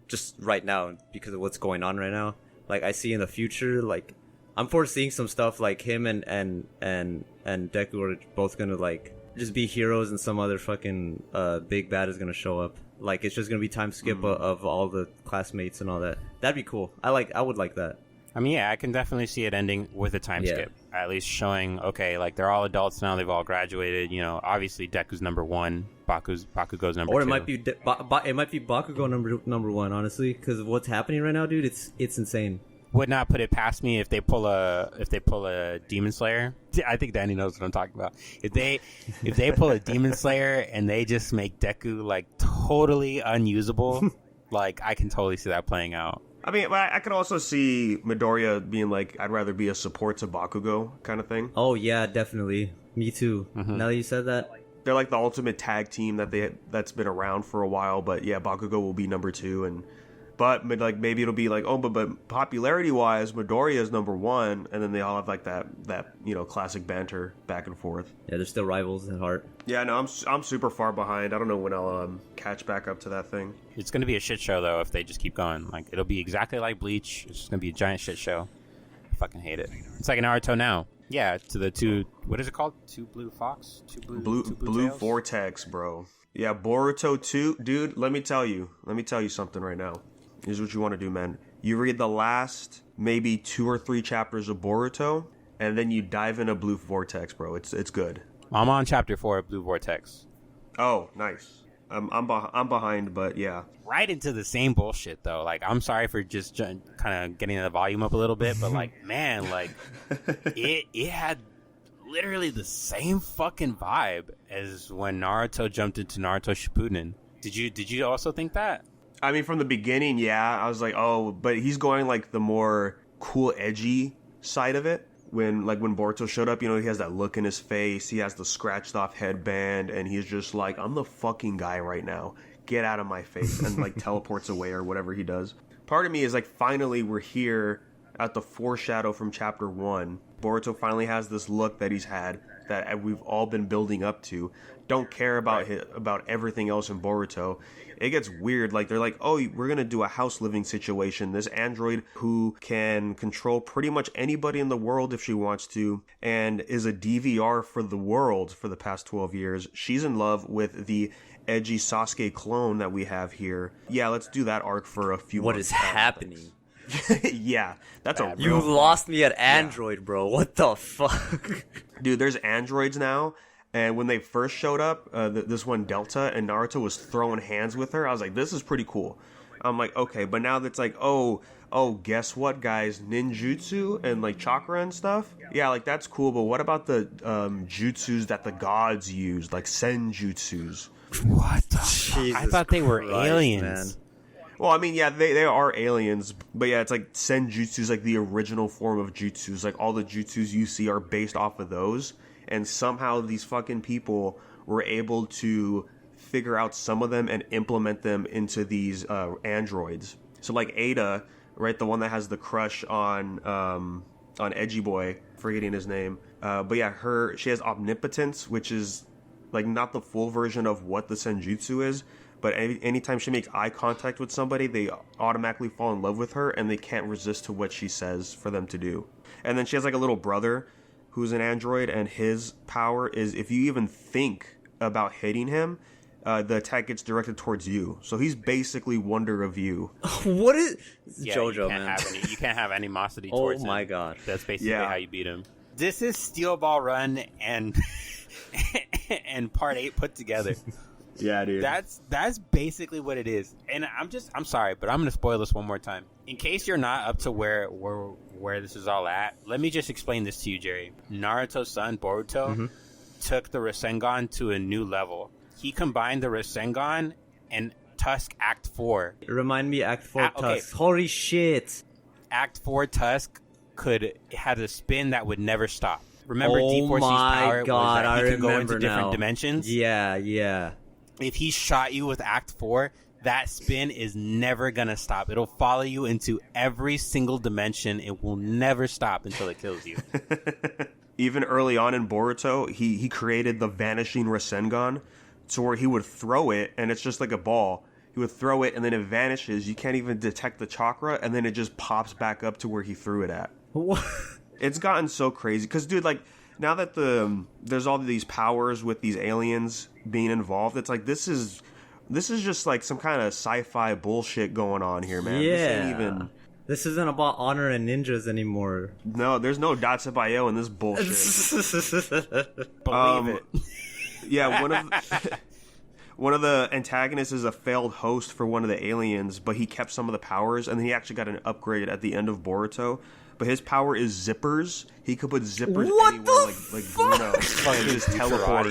just right now because of what's going on right now. Like I see in the future, like I'm foreseeing some stuff like him and Deku are both gonna like just be heroes, and some other fucking big bad is gonna show up. Like it's just gonna be time skip of all the classmates and all that. That'd be cool. I would like that. I mean, yeah, I can definitely see it ending with a time skip. At least showing, okay, like they're all adults now. They've all graduated. You know, obviously Deku's number one, Bakugo's number two. Or it might be it might be Bakugo number one. Honestly, because of what's happening right now, dude, it's insane. Would not put it past me if they pull a Demon Slayer. I think Danny knows what I'm talking about. If they pull a Demon Slayer and they just make Deku like totally unusable, like I can totally see that playing out. I mean, I could also see Midoriya being like, I'd rather be a support to Bakugo kind of thing. Oh yeah, definitely. Me too. Now that you said that, they're like the ultimate tag team that's been around for a while. But yeah, Bakugo will be number 2, but like maybe it'll be like, oh, but popularity wise, Midoriya is number 1, and then they all have like that classic banter back and forth. Yeah, they're still rivals at heart. Yeah, no, I'm super far behind. I don't know when I'll catch back up to that thing. It's gonna be a shit show though if they just keep going. Like it'll be exactly like Bleach. It's just gonna be a giant shit show. I fucking hate it. It's like Naruto now. Yeah, to the two. What is it called? Two blue fox. Blue vortex, bro. Yeah, Boruto 2, dude. Let me tell you something right now. Here's what you want to do, man. You read the last maybe 2 or 3 chapters of Boruto, and then you dive into Blue Vortex, bro. It's good. I'm on chapter 4 of Blue Vortex. Oh, nice. I'm behind, but yeah. Right into the same bullshit though. Like I'm sorry for just kind of getting the volume up a little bit, but like man, like it had literally the same fucking vibe as when Naruto jumped into Naruto Shippuden. Did you also think that? I mean, from the beginning, yeah, I was like, oh, but he's going like the more cool, edgy side of it. When Boruto showed up, he has that look in his face. He has the scratched off headband, and he's just like, I'm the fucking guy right now. Get out of my face, and like teleports away or whatever he does. Part of me is like, finally, we're here at the foreshadow from chapter 1. Boruto finally has this look that he's had that we've all been building up to. Don't care about everything else in Boruto. It gets weird. Like they're like, oh, we're gonna do a house living situation. This android who can control pretty much anybody in the world if she wants to, and is a DVR for the world for the past 12 years. She's in love with the edgy Sasuke clone that we have here. Yeah, let's do that arc for a few. What months. is happening? Yeah, that's a you lost me at Android, bro. What the fuck, dude? There's androids now. And when they first showed up, this one Delta, and Naruto was throwing hands with her, I was like, this is pretty cool. I'm like, okay, but now that's like, oh, guess what, guys? Ninjutsu and like chakra and stuff? Yeah, like that's cool, but what about the jutsus that the gods use, like senjutsus? What the fuck? I thought they were aliens. Man. Well, I mean, yeah, they are aliens, but yeah, it's like senjutsu is like the original form of jutsus. Like all the jutsus you see are based off of those. And somehow these fucking people were able to figure out some of them and implement them into these androids. So like Ada, right, the one that has the crush on Edgy Boy, forgetting his name. But yeah, she has omnipotence, which is like not the full version of what the senjutsu is. But anytime she makes eye contact with somebody, they automatically fall in love with her, and they can't resist to what she says for them to do. And then she has like a little brother who's an android, and his power is if you even think about hitting him, the attack gets directed towards you. So he's basically Wonder of You. What is JoJo, man? You can't have animosity towards him. Oh my god. That's basically how you beat him. This is Steel Ball Run and Part 8 put together. Yeah, dude. That's basically what it is. And I'm sorry, but I'm gonna spoil this one more time. In case you're not up to where this is all at, let me just explain this to you, Jerry. Naruto's son, Boruto, took the Rasengan to a new level. He combined the Rasengan and Tusk Act 4. Remind me, Act 4 Tusk. Holy shit. Act 4 Tusk had a spin that would never stop. Remember D4C's power was that he could go into different dimensions? Yeah. if he shot you with Act 4, that spin is never gonna stop. It'll follow you into every single dimension. It will never stop until it kills you. Even early on in Boruto, he created the vanishing Rasengan, to where he would throw it, and it's just like a ball. He would throw it, and then it vanishes. You can't even detect the chakra, and then it just pops back up to where he threw it at. What? It's gotten so crazy. Because, dude, like, now that there's all these powers with these aliens being involved, it's like, this is just like some kind of sci-fi bullshit going on here, man. Yeah. This ain't even... This isn't about honor and ninjas anymore. No, there's no Dattebayo in this bullshit. Believe it. Yeah, one of the antagonists is a failed host for one of the aliens, but he kept some of the powers, and then he actually got an upgrade at the end of Boruto. But his power is zippers. He could put zippers What anywhere, the like Bruno, and just teleport.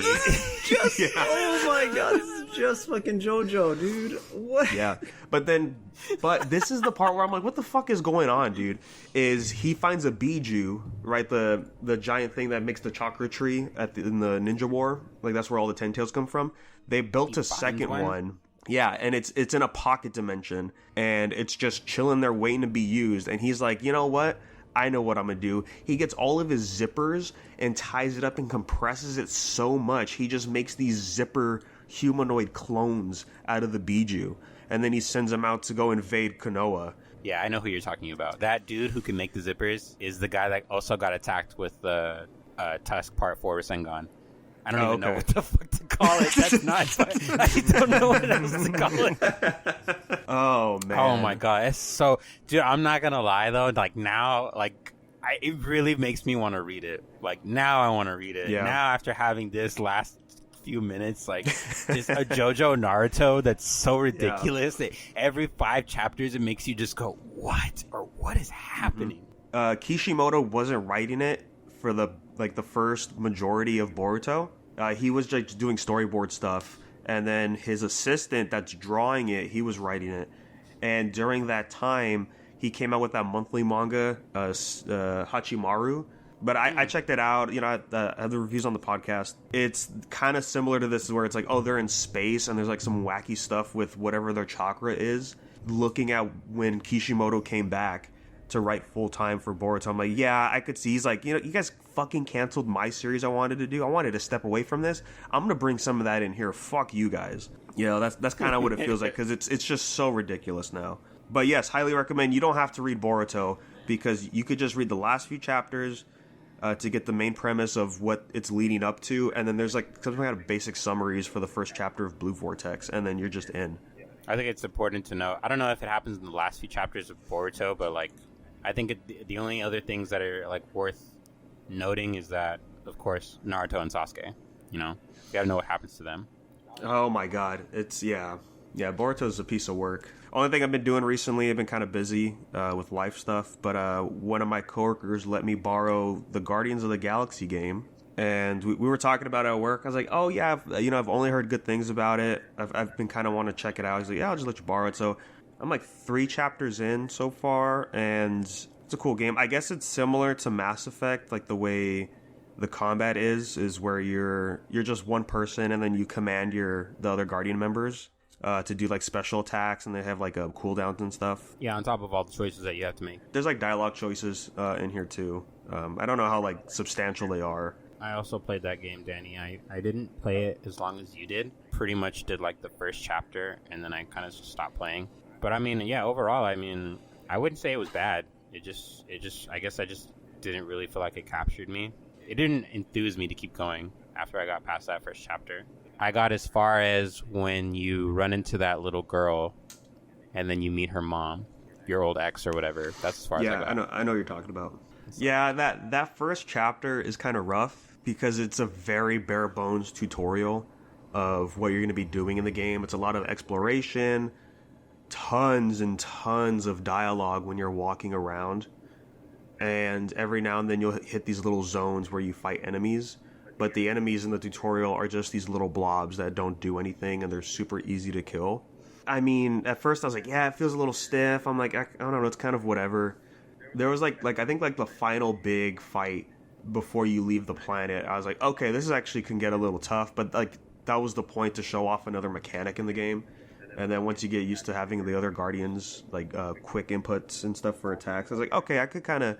Oh my god, this is just fucking JoJo, dude. What? Yeah, but this is the part where I'm like, what the fuck is going on, dude? Is he finds a Biju, right? The giant thing that makes the chakra tree in the Ninja War. Like, that's where all the Ten Tails come from. They built a second one. Yeah, and it's in a pocket dimension, and it's just chilling there waiting to be used. And he's like, you know what? I know what I'm going to do. He gets all of his zippers and ties it up and compresses it so much. He just makes these zipper humanoid clones out of the Biju. And then he sends them out to go invade Konoha. Yeah, I know who you're talking about. That dude who can make the zippers is the guy that also got attacked with the Tusk Part 4 Rasengan. I don't even know what the fuck to call it. That's nuts. I don't know what else to call it. Oh, man. Oh, my God. It's so... Dude, I'm not going to lie, though. Like, now, like... it really makes me want to read it. Like, now I want to read it. Yeah. Now, after having this last few minutes, like, just a JoJo Naruto that's so ridiculous that every 5 chapters it makes you just go, what? Or what is happening? Kishimoto wasn't writing it for the first majority of Boruto. He was just doing storyboard stuff, and then his assistant that's drawing it, he was writing it. And during that time, he came out with that monthly manga, Hachimaru. But I checked it out. You know, I have the reviews on the podcast. It's kind of similar to this, where it's like, oh, they're in space, and there's like some wacky stuff with whatever their chakra is. Looking at when Kishimoto came back to write full time for Boruto, I'm like, yeah, I could see. He's like, you know, you guys fucking canceled my series I wanted to do. I wanted to step away from this. I'm gonna bring some of that in here. Fuck you guys. You know, that's kind of what it feels like, because it's just so ridiculous now. But yes, highly recommend. You don't have to read Boruto, because you could just read the last few chapters to get the main premise of what it's leading up to, and then there's like some kind of basic summaries for the first chapter of Blue Vortex, and then you're just in. I think it's important to know. I don't know if it happens in the last few chapters of Boruto, but like, I think the only other things that are like worth noting is that, of course, Naruto and Sasuke. You know, you gotta know what happens to them. Oh my god, it's yeah. Boruto's a piece of work. Only thing I've been doing recently, I've been kind of busy with life stuff, but one of my coworkers let me borrow the Guardians of the Galaxy game, and we were talking about it at work. I was like, oh yeah, I've only heard good things about it. I've been kind of wanting to check it out. He's like, yeah, I'll just let you borrow it. So I'm like 3 chapters in so far, and it's a cool game. I guess it's similar to Mass Effect, like the way the combat is where you're just one person, and then you command the other Guardian members to do like special attacks, and they have like cooldowns and stuff. Yeah, on top of all the choices that you have to make. There's like dialogue choices in here too. I don't know how like substantial they are. I also played that game, Danny. I didn't play it as long as you did. Pretty much did like the first chapter, and then I kind of stopped playing. But I mean, yeah, overall, I mean, I wouldn't say it was bad. It just, I guess I just didn't really feel like it captured me. It didn't enthuse me to keep going after I got past that first chapter. I got as far as when you run into that little girl, and then you meet her mom, your old ex or whatever. That's as far as I got. Yeah, I know what you're talking about. Yeah, that first chapter is kind of rough, because it's a very bare bones tutorial of what you're going to be doing in the game. It's a lot of exploration, tons and tons of dialogue when you're walking around, and every now and then you'll hit these little zones where you fight enemies, but the enemies in the tutorial are just these little blobs that don't do anything, and they're super easy to kill. I mean, at first I was like, yeah, it feels a little stiff. I'm like, I don't know, it's kind of whatever. There was like I think like the final big fight before you leave the planet, I was like, okay, this is actually can get a little tough, but like that was the point, to show off another mechanic in the game. And then once you get used to having the other Guardians, like quick inputs and stuff for attacks, I was like, okay, I could kind of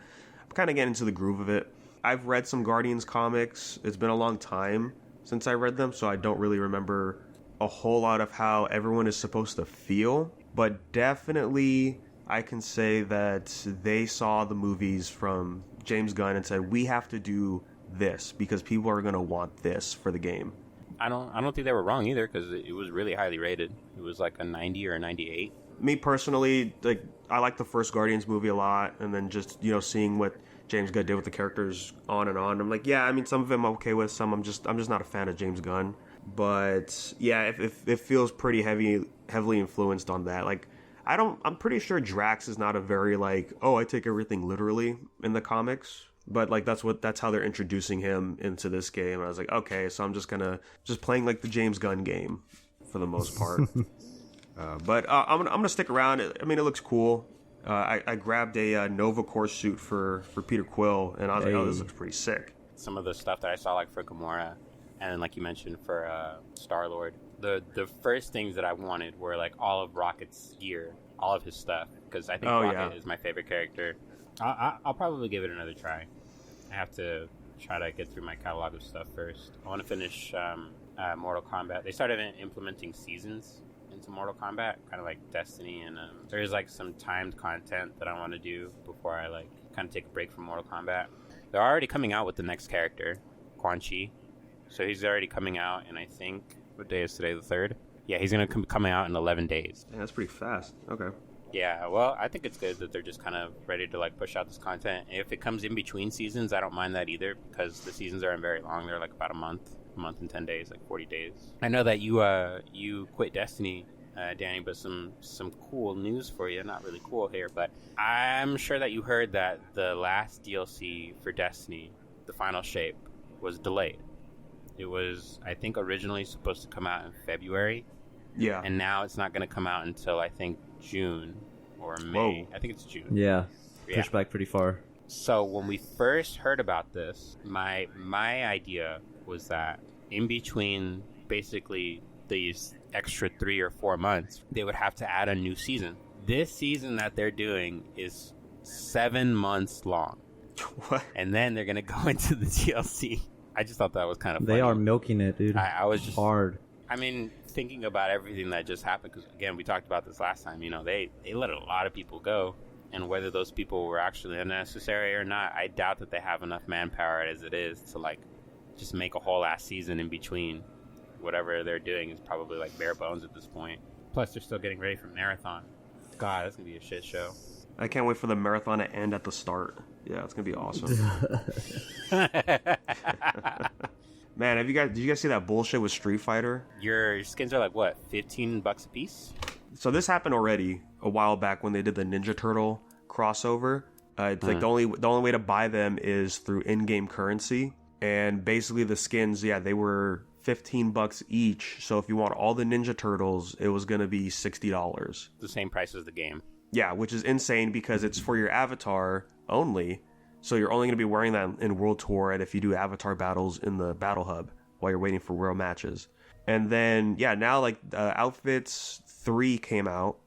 get into the groove of it. I've read some Guardians comics. It's been a long time since I read them, so I don't really remember a whole lot of how everyone is supposed to feel. But definitely, I can say that they saw the movies from James Gunn and said, we have to do this because people are going to want this for the game. I don't think they were wrong either, because it was really highly rated. It was like a 90 or a 98. Me personally, like, I like the first Guardians movie a lot, and then just, you know, seeing what James Gunn did with the characters on and on, I'm like, yeah, I mean, some of them I'm okay with, some I'm just not a fan of James Gunn. But yeah, it feels pretty heavily influenced on that. Like, I'm pretty sure Drax is not a very, like, oh, I take everything literally in the comics. But like that's how they're introducing him into this game. I was like, okay, so I'm just playing like the James Gunn game for the most part. But I'm gonna stick around. I mean, it looks cool. I grabbed a Nova Corps suit for Peter Quill, and I was like, oh, this looks pretty sick. Some of the stuff that I saw, like for Gamora, and then like you mentioned for Star-Lord, the first things that I wanted were like all of Rocket's gear, all of his stuff, because I think Rocket is my favorite character. I'll probably give it another try. I have to try to get through my catalog of stuff first. I want to finish Mortal Kombat. They started implementing seasons into Mortal Kombat, kind of like Destiny, and there's like some timed content that I want to do before I like kind of take a break from Mortal Kombat. They're already coming out with the next character, Quan Chi. So he's already coming out, and I think, what day is today, the 3rd? Yeah, he's going to coming out in 11 days. Yeah, that's pretty fast. Okay. Yeah, well, I think it's good that they're just kind of ready to like push out this content. If it comes in between seasons, I don't mind that either, because the seasons aren't very long. They're like about a month and 10 days, like 40 days. I know that you quit Destiny, Danny, but some cool news for you. Not really cool here, but I'm sure that you heard that the last DLC for Destiny, the Final Shape, was delayed. It was, I think, originally supposed to come out in February. Yeah. And now it's not going to come out until, I think, June or May. Whoa. I think it's June. Yeah. Pushed back pretty far. So when we first heard about this, my idea was that in between basically these extra 3 or 4 months, they would have to add a new season. This season that they're doing is 7 months long. What? And then they're going to go into the DLC. I just thought that was kind of funny. They are milking it, dude. I was just hard. I mean, thinking about everything that just happened, because again, we talked about this last time, you know, they let a lot of people go, and whether those people were actually unnecessary or not, I doubt that they have enough manpower as it is to like just make a whole last season in between. Whatever they're doing is probably like bare bones at this point. Plus, they're still getting ready for Marathon. God, that's gonna be a shit show. I can't wait for the Marathon to end at the start. Yeah, it's gonna be awesome. Man, did you guys see that bullshit with Street Fighter? Your skins are like what, $15 a piece? So this happened already a while back when they did the Ninja Turtle crossover. It's like the only way to buy them is through in-game currency, and basically the skins, they were $15 each. So if you want all the Ninja Turtles, it was gonna be $60. The same price as the game. Yeah, which is insane because it's for your avatar only. So you're only going to be wearing that in World Tour and if you do avatar battles in the Battle Hub while you're waiting for World matches. And then, now like Outfits 3 came out.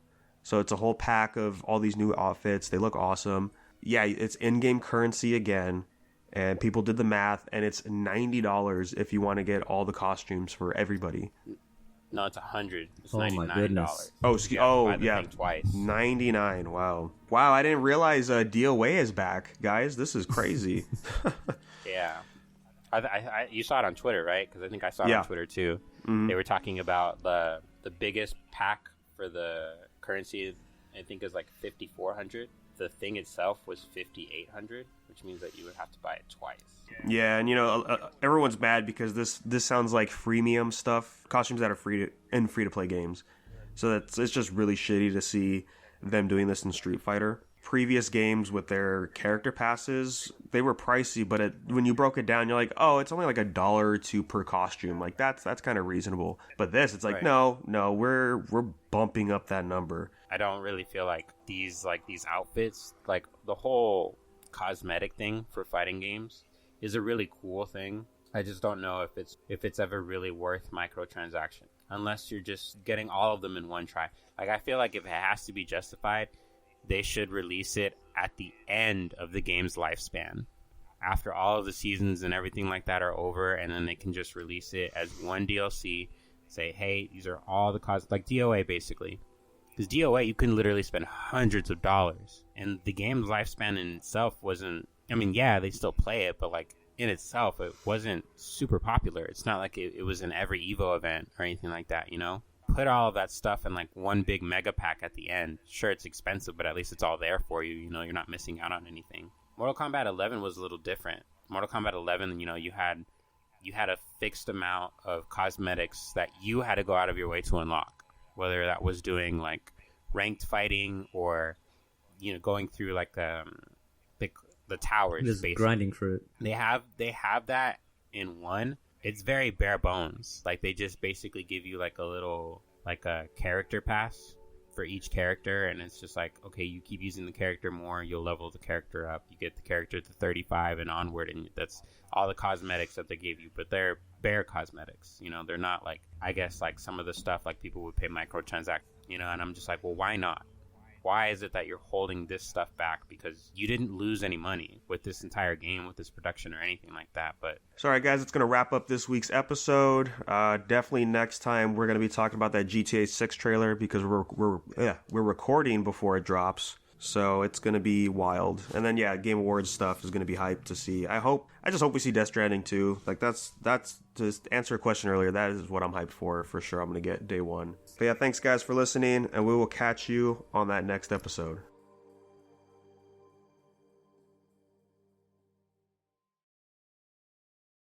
So it's a whole pack of all these new outfits. They look awesome. Yeah, it's in-game currency again. And people did the math, and it's $90 if you want to get all the costumes for everybody. No, it's $100. It's $99. My goodness. Yeah. Twice. $99. Wow. I didn't realize DOA is back, guys. This is crazy. Yeah. I you saw it on Twitter, right? Because I think I saw it on Twitter too. Mm-hmm. They were talking about the biggest pack for the currency. I think is like 5,400. The thing itself was 5,800, which means that you would have to buy it twice. Yeah, and everyone's mad because this sounds like freemium stuff, costumes that are free to play games. So it's just really shitty to see them doing this in Street Fighter. Previous games with their character passes, they were pricey, but when you broke it down, you're like, oh, it's only like $1 or $2 per costume. Like that's kind of reasonable. But this, it's like, no, we're bumping up that number. I don't really feel like these outfits, like the whole cosmetic thing for fighting games is a really cool thing. I just don't know if it's ever really worth microtransaction unless you're just getting all of them in one try. Like, I feel like if it has to be justified, they should release it at the end of the game's lifespan, after all of the seasons and everything like that are over, and then they can just release it as one DLC. Say, hey, these are all the costs, like DOA basically. Because DOA, you can literally spend hundreds of dollars, and the game's lifespan in itself wasn't. I mean, yeah, they still play it, but like in itself, it wasn't super popular. It's not like it was in every Evo event or anything like that, you know? Put all of that stuff in like one big mega pack at the end. Sure, it's expensive, but at least it's all there for you. You know, you're not missing out on anything. Mortal Kombat 11 was a little different. Mortal Kombat 11, you know, you had a fixed amount of cosmetics that you had to go out of your way to unlock. Whether that was doing like ranked fighting or, you know, going through like the towers, just basically. Grinding for it. They have that in one. It's very bare bones. Like, they just basically give you like a little, like a character pass for each character, and it's just like, okay, you keep using the character more, you'll level the character up, you get the character to 35 and onward, and that's all the cosmetics that they gave you. But they're bare cosmetics, you know. They're not like, I guess, like some of the stuff like people would pay microtransact, you know. And I'm just like, well, why not? Why is it that you're holding this stuff back? Because you didn't lose any money with this entire game, with this production or anything like that. But sorry, guys, it's going to wrap up this week's episode. Definitely next time we're going to be talking about that GTA 6 trailer, because we're recording before it drops. So it's going to be wild. And then, yeah, Game Awards stuff is going to be hyped to see. I just hope we see Death Stranding too. Like, that's to answer a question earlier, that is what I'm hyped for sure. I'm going to get day one. But yeah, thanks guys for listening, and we will catch you on that next episode.